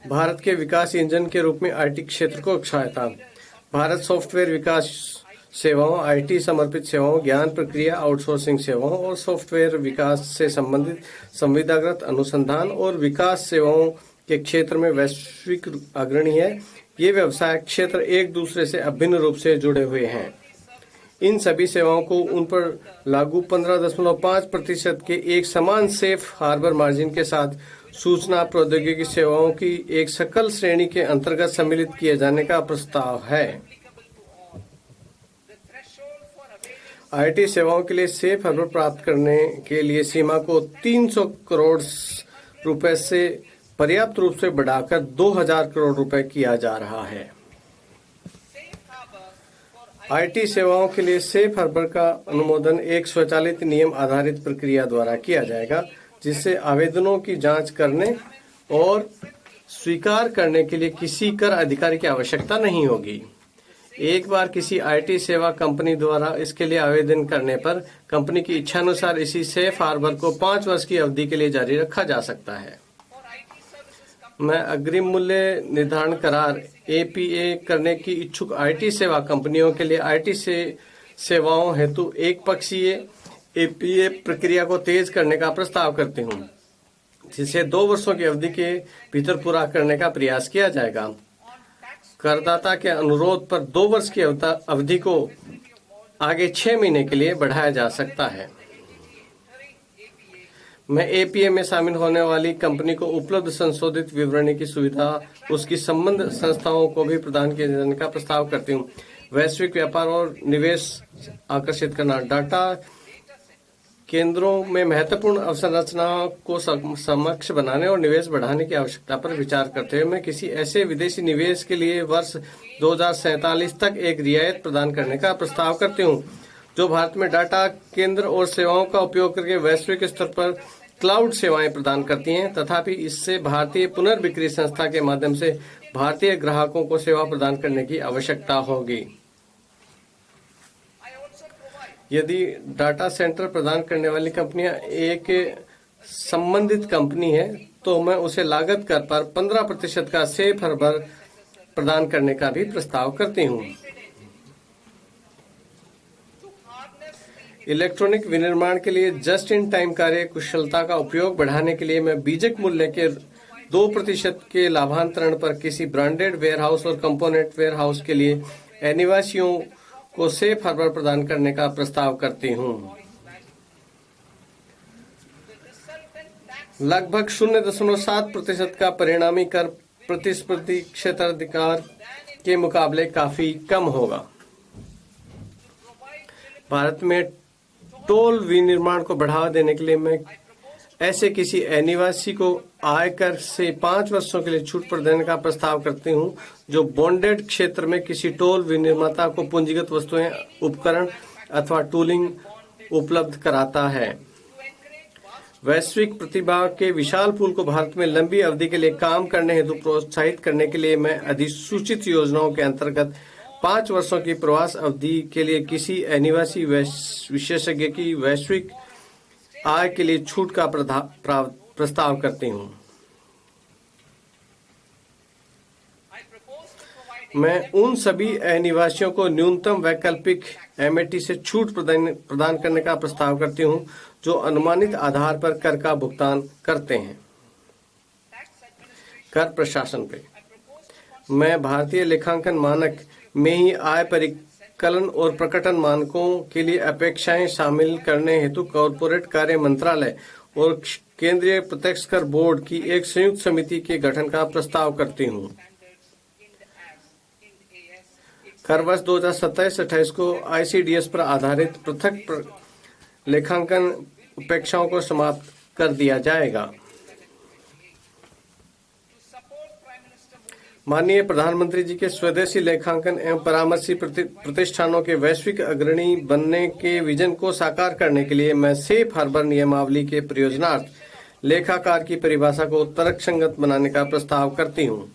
भारत के विकास इंजन के रूप में आईटी क्षेत्र को सहायता। भारत सॉफ्टवेयर विकास सेवाओं, आईटी समर्पित सेवाओं, ज्ञान प्रक्रिया आउटसोर्सिंग सेवाओं और सॉफ्टवेयर विकास से संबंधित संविदागत अनुसंधान और विकास सेवाओं के क्षेत्र में वैश्विक अग्रणी है। ये व्यवसाय क्षेत्र एक दूसरे से अभिन्न रूप से जुड़े हुए हैं। इन सभी सेवाओं को उन पर लागू 15.5% के एक समान सेफ हार्बर मार्जिन के साथ सूचना प्रौद्योगिकी सेवाओं की एक सकल श्रेणी के अंतर्गत सम्मिलित किए जाने का प्रस्ताव है। आईटी सेवाओं के लिए सेफ हार्बर प्राप्त करने के लिए सीमा को 300 करोड़ रुपए से पर्याप्त रूप से बढ़ाकर 2000 करोड़ रुपए किया जा रहा है। आईटी सेवाओं के लिए सेफ हार्बर का अनुमोदन एक स्वचालित नियम आधारित प्रक्रिया द्वारा किया जाएगा, जिससे आवेदनों की जांच करने और स्वीकार करने के लिए किसी कर अधिकारी की आवश्यकता नहीं होगी। एक बार किसी आईटी सेवा कंपनी द्वारा इसके लिए आवेदन करने पर कंपनी की इच्छानुसार इसी सेफ हार्बर को 5 वर्ष की अवधि के लिए जारी रखा जा सकता है। मैं अग्रिम मूल्य निर्धारण करार एपीए करने की इच्छुक आईटी सेवा कंपनियों के लिए आईटी सेवाओं हेतु एक पक्षीय एपीए प्रक्रिया को तेज करने का प्रस्ताव करती हूं, जिसे 2 वर्षों की अवधि के भीतर पूरा करने का प्रयास किया जाएगा। करदाता के अनुरोध पर 2 वर्ष की अवधि को आगे 6 महीने के लिए बढ़ाया जा सकता है। मैं एपीए में शामिल होने वाली कंपनी को उपलब्ध संशोधित विवरणी की सुविधा उसकी संबंध संस्थाओं को भी प्रदान किए जाने का प्रस्ताव करती हूँ। वैश्विक व्यापार और निवेश आकर्षित करना। डाटा केंद्रों में महत्वपूर्ण अवसंरचना को सक्षम बनाने और निवेश बढ़ाने की आवश्यकता पर विचार करते हुए मैं किसी ऐसे विदेशी निवेश के लिए वर्ष 2047 तक एक रियायत प्रदान करने का प्रस्ताव करती हूँ, जो भारत में डाटा केंद्र और सेवाओं का उपयोग करके वैश्विक स्तर पर क्लाउड सेवाएं प्रदान करती हैं। तथापि इससे भारतीय पुनर्बिक्री संस्था के माध्यम से भारतीय ग्राहकों को सेवा प्रदान करने की आवश्यकता होगी। यदि डाटा सेंटर प्रदान करने वाली कंपनियां एक संबंधित कंपनी है, तो मैं उसे लागत कर पर 15% का सेफ हार्बर प्रदान करने का भी प्रस्ताव करती हूँ। इलेक्ट्रॉनिक विनिर्माण के लिए जस्ट इन टाइम कार्य कुशलता का उपयोग बढ़ाने के लिए मैं बीजक मूल्य के 2% के लाभांतरण पर किसी ब्रांडेड वेयरहाउस और कंपोनेंट वेयरहाउस के लिए अनिवासियों को सेफ हार्बर प्रदान करने का प्रस्ताव करती हूँ। लगभग 0.7% का परिणामी कर प्रतिस्पर्धी क्षेत्राधिकार के मुकाबले काफी कम होगा। भारत में टोल विनिर्माण को बढ़ावा देने के लिए मैं ऐसे किसी अनिवासी को आयकर से 5 वर्षों के लिए छूट प्रदान देने का प्रस्ताव करती हूं, जो बॉन्डेड क्षेत्र में किसी टोल विनिर्माता को पूंजीगत वस्तुएं, उपकरण अथवा टूलिंग उपलब्ध कराता है। वैश्विक प्रतिभा के विशाल पूल को भारत में लंबी अवधि के लिए काम करने हेतु प्रोत्साहित करने के लिए मैं अधिसूचित योजनाओं के अंतर्गत 5 वर्षों की प्रवास अवधि के लिए किसी अनिवासी विशेषज्ञ की वैश्विक आय के लिए छूट का प्रस्ताव करती हूँ। मैं उन सभी अनिवासियों को न्यूनतम वैकल्पिक एमएटी से छूट प्रदान करने का प्रस्ताव करती हूँ, जो अनुमानित आधार पर कर का भुगतान करते हैं। कर प्रशासन पे मैं भारतीय लेखांकन मानक में ही आय परिकलन और प्रकटन मानकों के लिए अपेक्षाएं शामिल करने हेतु कॉर्पोरेट कार्य मंत्रालय और केंद्रीय प्रत्यक्ष कर बोर्ड की एक संयुक्त समिति के गठन का प्रस्ताव करती हूँ। कर वर्ष 2027-28 को आईसीडीएस पर आधारित पृथक लेखांकन अपेक्षाओं को समाप्त कर दिया जाएगा। माननीय प्रधानमंत्री जी के स्वदेशी लेखांकन एवं परामर्शी प्रतिष्ठानों के वैश्विक अग्रणी बनने के विजन को साकार करने के लिए मैं सेफ हार्बर नियमावली के प्रयोजनार्थ लेखाकार की परिभाषा को तर्कसंगत बनाने का प्रस्ताव करती हूँ।